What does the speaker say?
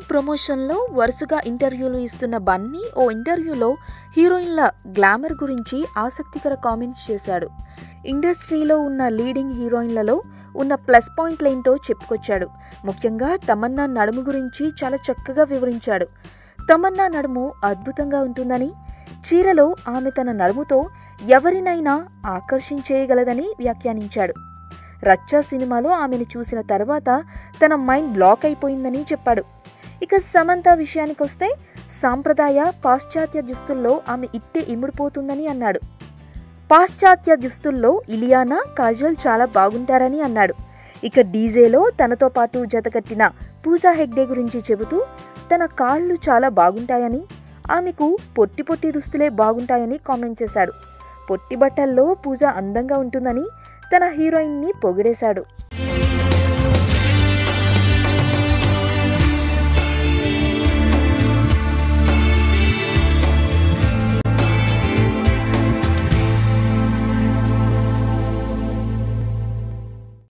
ప్రమోషన్లో వరుసగా ఇంటర్వ్యూలు ఇస్తున్న బన్నీ ఓ ఇంటర్వ్యూలో హీరోయిన్ల గ్లామర్ గురించి ఆసక్తికర కామెంట్స్ చేశాడు. ఇండస్ట్రీలో ఉన్న లీడింగ్ హీరోయిన్లలో ఉన్న ప్లస్ పాయింట్లేంటో చెప్పుకొచ్చాడు. ముఖ్యంగా తమన్నా నడుము గురించి చాలా చక్కగా వివరించాడు. తమన్నా నడుము అద్భుతంగా ఉంటుందని, చీరలో ఆమె తన నడుముతో ఎవరినైనా ఆకర్షించేయగలదని వ్యాఖ్యానించాడు. రచ్చా సినిమాలో ఆమెను చూసిన తర్వాత తన మైండ్ బ్లాక్ అయిపోయిందని చెప్పాడు. ఇక సమంత విషయానికొస్తే సాంప్రదాయ పాశ్చాత్య దుస్తుల్లో ఆమె ఇట్టే ఇముడిపోతుందని అన్నాడు. పాశ్చాత్య దుస్తుల్లో ఇలియానా, కాజల్ చాలా బాగుంటారని అన్నాడు. ఇక డీజేలో తనతో పాటు జతకట్టిన పూజా హెగ్డే గురించి చెబుతూ తన కాళ్ళు చాలా బాగుంటాయని, ఆమెకు పొట్టి పొట్టి దుస్తులే బాగుంటాయని కామెంట్ చేశాడు. పొట్టి బట్టల్లో పూజ అందంగా ఉంటుందని తన హీరోయిన్ని పొగిడేశాడు.